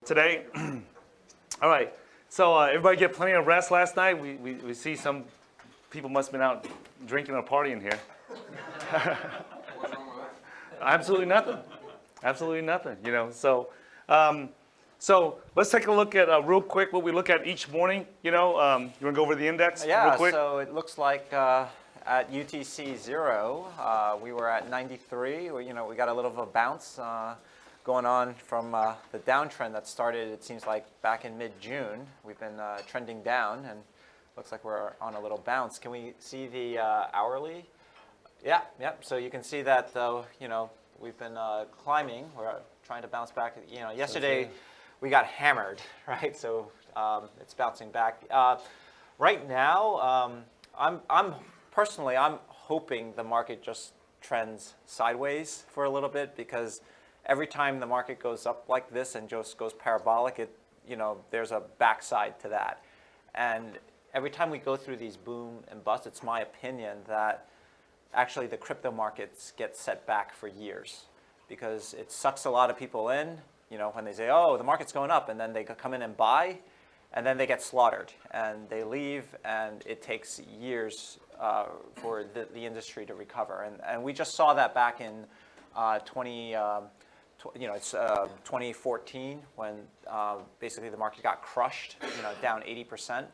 today. All right. So everybody get plenty of rest last night. We see some people must have been out drinking or partying here. Absolutely nothing. Absolutely nothing. You know. So let's take a look at real quick what we look at each morning. You want to go over the index real quick? So it looks like at UTC 0, we were at 93. We got a little of a bounce going on from the downtrend that started, it seems like, back in mid-June. We've been trending down, and looks like we're on a little bounce. Can we see the hourly? Yeah. So you can see that, we've been climbing. We're trying to bounce back. Yesterday we got hammered, right? So it's bouncing back. Right now, I'm personally hoping the market just trends sideways for a little bit, because every time the market goes up like this and just goes parabolic, there's a backside to that. And every time we go through these boom and bust, it's my opinion that actually the crypto markets get set back for years, because it sucks a lot of people in, when they say, oh, the market's going up, and then they come in and buy, and then they get slaughtered, and they leave, and it takes years for the industry to recover. And we just saw that back in 2014, when basically the market got crushed, down 80%.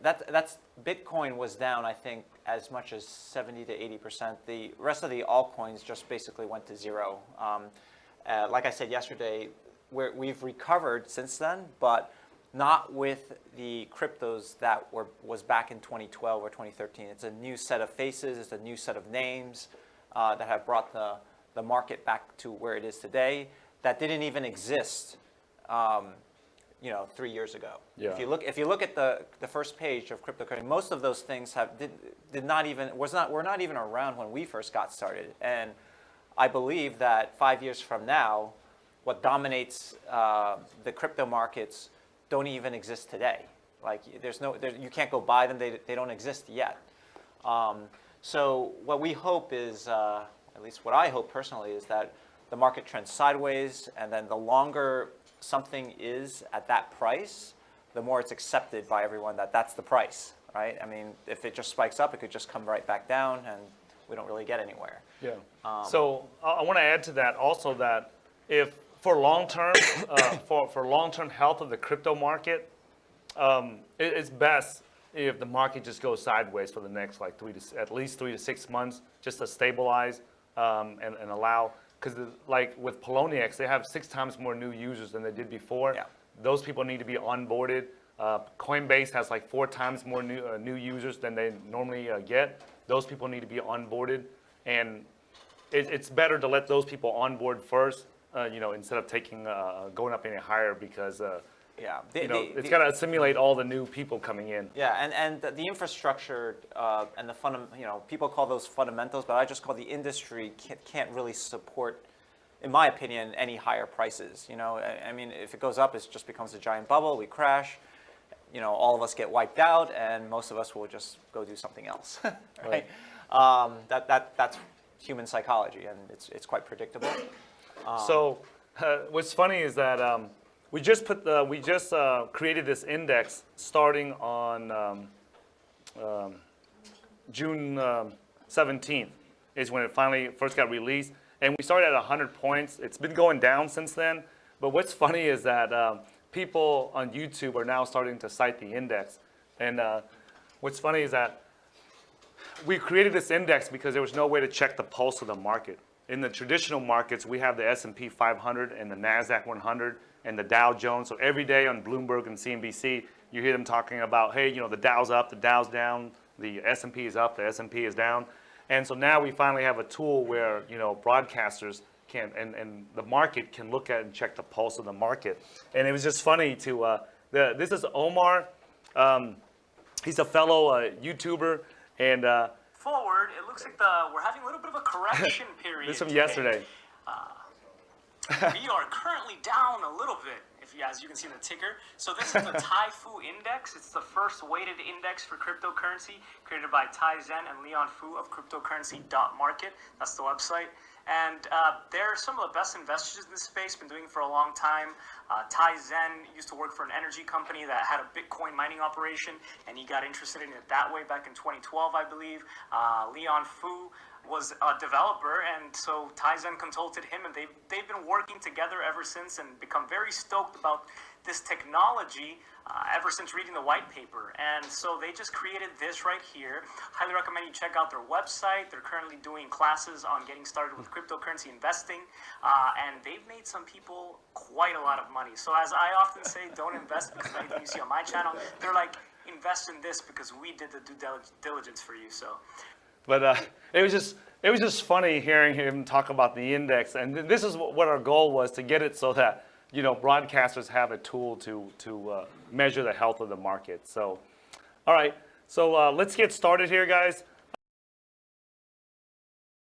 That's Bitcoin was down, I think, as much as 70 to 80%. The rest of the altcoins just basically went to zero. Like I said yesterday, we've recovered since then, but not with the cryptos that was back in 2012 or 2013. It's a new set of faces. It's a new set of names that have brought the market back to where it is today, that didn't even exist 3 years ago. Yeah. If you look at the first page of cryptocurrency, most of those things were not even around when we first got started. And I believe that 5 years from now, what dominates the crypto markets don't even exist today. Like you can't go buy them. They don't exist yet. So what we hope is, at least what I hope personally, is that the market trends sideways, and then the longer something is at that price, the more it's accepted by everyone that that's the price, right? I mean, if it just spikes up, it could just come right back down, and we don't really get anywhere. Yeah. So I want to add to that also that if for long-term for long-term health of the crypto market, it's best if the market just goes sideways for the next at least 3 to 6 months, just to stabilize and allow. Because like with Poloniex, they have 6 times more new users than they did before. Yeah. Those people need to be onboarded. Coinbase has like 4 times more new users than they normally get. Those people need to be onboarded, and it's better to let those people onboard first, instead of going up any higher, because it's got to assimilate all the new people coming in. Yeah, and the infrastructure and the people call those fundamentals, but I just call the industry can't really support, in my opinion, any higher prices. I mean, if it goes up, it just becomes a giant bubble. We crash. All of us get wiped out, and most of us will just go do something else. Right? That's human psychology, and it's quite predictable. So what's funny is that we just created this index starting on June 17th is when it finally first got released, and we started at 100 points. It's been going down since then, but what's funny is that people on YouTube are now starting to cite the index, and what's funny is that we created this index because there was no way to check the pulse of the market. In the traditional markets, we have the S&P 500 and the NASDAQ 100 and the Dow Jones. So every day on Bloomberg and CNBC, you hear them talking about, hey, the Dow's up, the Dow's down, the S&P is up, the S&P is down. And so now we finally have a tool where, broadcasters can, and the market can look at and check the pulse of the market. And it was just funny to, this is Omar. He's a fellow YouTuber, and forward, it looks like we're having a little bit of a correction period. This is from yesterday. We are currently down a little bit, as you can see in the ticker. So this is the TaiFu index. It's the first weighted index for cryptocurrency created by TaiZen and Leon Fu of cryptocurrency.market. That's the website. And they're some of the best investors in this space, been doing it for a long time. TaiZen used to work for an energy company that had a Bitcoin mining operation, and he got interested in it that way back in 2012, I believe. Leon Fu was a developer, and so TaiZen consulted him, and they've been working together ever since and become very stoked about this technology ever since reading the white paper. And so they just created this right here. Highly recommend you check out their website. They're currently doing classes on getting started with cryptocurrency investing, and they've made some people quite a lot of money. So as I often say, don't invest because anything you see on my channel, they're like, invest in this because we did the due diligence for you. So. But it was just funny hearing him talk about the index, and this is what our goal was, to get it so that, you know, broadcasters have a tool to measure the health of the market. So, all right, so let's get started here, guys.